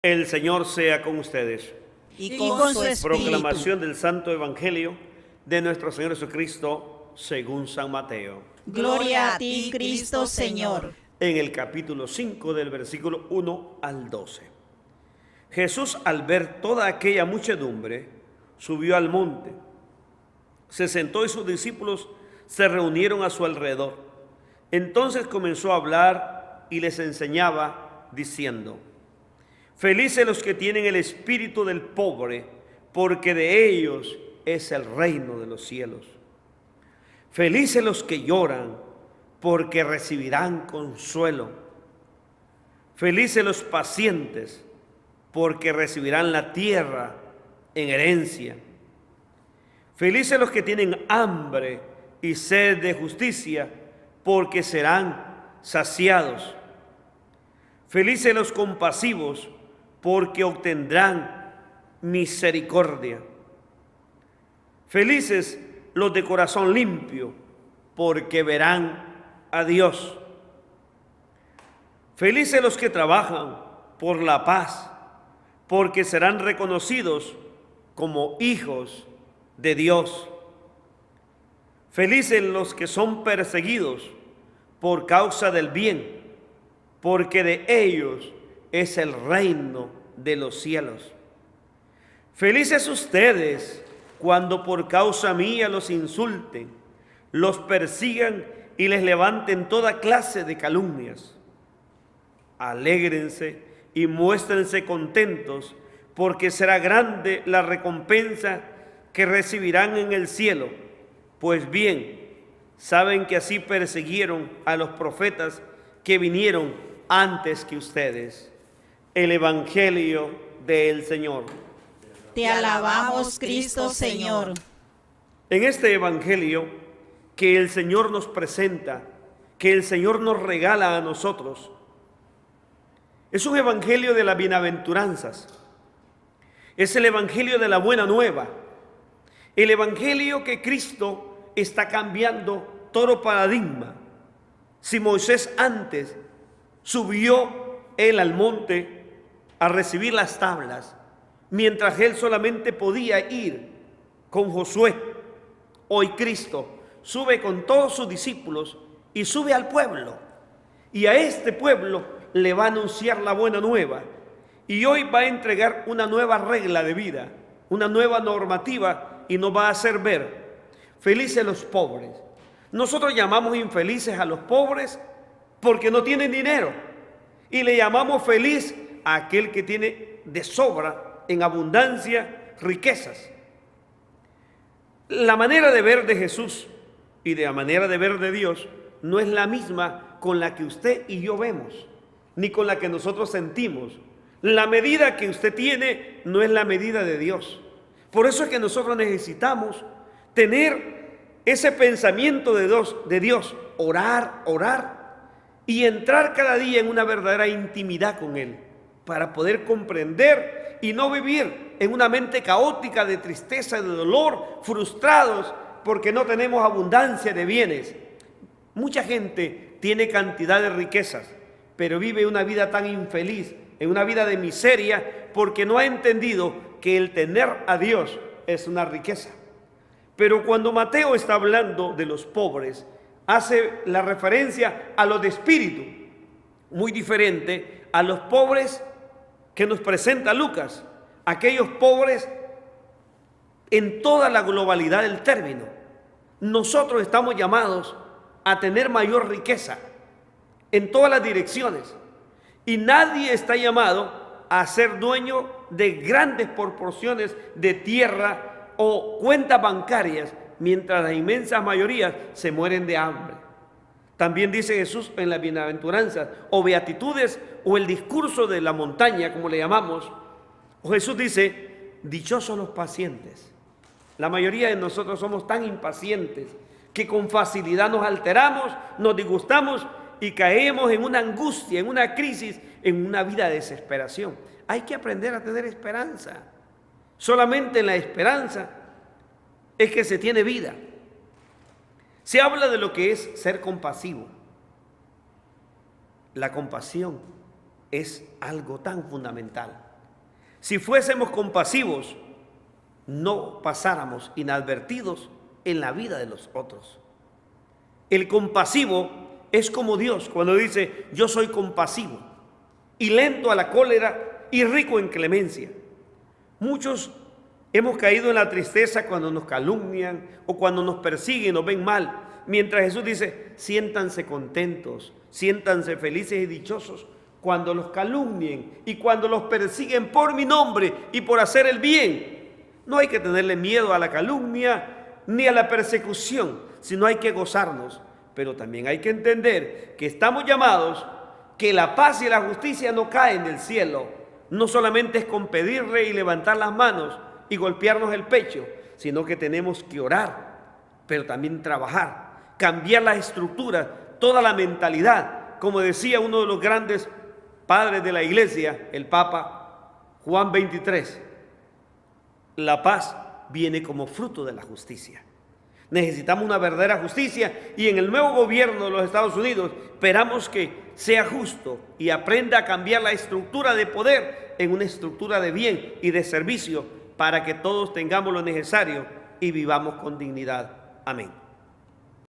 El Señor sea con ustedes. Y con su espíritu. Proclamación del Santo Evangelio de nuestro Señor Jesucristo según San Mateo. Gloria a ti, Cristo Señor. En el capítulo 5 del versículo 1 al 12. Jesús, al ver toda aquella muchedumbre, subió al monte. Se sentó y sus discípulos se reunieron a su alrededor. Entonces comenzó a hablar y les enseñaba diciendo: Felices los que tienen el espíritu del pobre, porque de ellos es el reino de los cielos. Felices los que lloran, porque recibirán consuelo. Felices los pacientes, porque recibirán la tierra en herencia. Felices los que tienen hambre y sed de justicia, porque serán saciados. Felices los compasivos, porque obtendrán misericordia. Felices los de corazón limpio, porque verán a Dios. Felices los que trabajan por la paz, porque serán reconocidos como hijos de Dios. Felices los que son perseguidos por causa del bien, porque de ellos es el reino de los cielos. Felices ustedes cuando por causa mía los insulten, los persigan y les levanten toda clase de calumnias. Alégrense y muéstrense contentos, porque será grande la recompensa que recibirán en el cielo. Pues bien, saben que así persiguieron a los profetas que vinieron antes que ustedes. El Evangelio del Señor. Te alabamos, Cristo Señor. En este Evangelio que el Señor nos presenta, que el Señor nos regala a nosotros, es un Evangelio de las bienaventuranzas. Es el Evangelio de la buena nueva. El Evangelio que Cristo está cambiando todo paradigma. Si Moisés antes subió él al monte a recibir las tablas, mientras él solamente podía ir con Josué, hoy Cristo sube con todos sus discípulos y sube al pueblo. Y a este pueblo le va a anunciar la buena nueva. Y hoy va a entregar una nueva regla de vida, una nueva normativa, y nos va a hacer ver felices los pobres. Nosotros llamamos infelices a los pobres porque no tienen dinero, y le llamamos feliz a aquel que tiene de sobra, en abundancia, riquezas. La manera de ver de Jesús y de la manera de ver de Dios no es la misma con la que usted y yo vemos, ni con la que nosotros sentimos. La medida que usted tiene no es la medida de Dios. Por eso es que nosotros necesitamos tener ese pensamiento de Dios, orar y entrar cada día en una verdadera intimidad con Él, para poder comprender y no vivir en una mente caótica de tristeza, de dolor, frustrados porque no tenemos abundancia de bienes. Mucha gente tiene cantidad de riquezas, pero vive una vida tan infeliz, en una vida de miseria, porque no ha entendido que el tener a Dios es una riqueza. Pero cuando Mateo está hablando de los pobres, hace la referencia a los de espíritu, muy diferente a los pobres que nos presenta Lucas, aquellos pobres en toda la globalidad del término. Nosotros estamos llamados a tener mayor riqueza en todas las direcciones, y nadie está llamado a ser dueño de grandes proporciones de tierra o cuentas bancarias, mientras la inmensa mayoría se mueren de hambre. También dice Jesús en las bienaventuranzas o beatitudes o el discurso de la montaña, como le llamamos, Jesús dice: dichosos los pacientes. La mayoría de nosotros somos tan impacientes que con facilidad nos alteramos, nos disgustamos y caemos en una angustia, en una crisis, en una vida de desesperación. Hay que aprender a tener esperanza. Solamente en la esperanza es que se tiene vida. Se habla de lo que es ser compasivo. La compasión es algo tan fundamental. Si fuésemos compasivos, no pasáramos inadvertidos en la vida de los otros. El compasivo es como Dios cuando dice: yo soy compasivo y lento a la cólera y rico en clemencia. Muchos hemos caído en la tristeza cuando nos calumnian o cuando nos persiguen, nos ven mal, mientras Jesús dice: siéntanse contentos, siéntanse felices y dichosos cuando los calumnien y cuando los persiguen por mi nombre y por hacer el bien. No hay que tenerle miedo a la calumnia ni a la persecución, sino hay que gozarnos. Pero también hay que entender que estamos llamados, que la paz y la justicia no caen del cielo. No solamente es con pedirle y levantar las manos y golpearnos el pecho, sino que tenemos que orar, pero también trabajar, cambiar las estructuras, toda la mentalidad. Como decía uno de los grandes padres de la iglesia, el Papa Juan XXIII, la paz viene como fruto de la justicia. Necesitamos una verdadera justicia y en el nuevo gobierno de los Estados Unidos esperamos que sea justo y aprenda a cambiar la estructura de poder en una estructura de bien y de servicio para que todos tengamos lo necesario y vivamos con dignidad. Amén.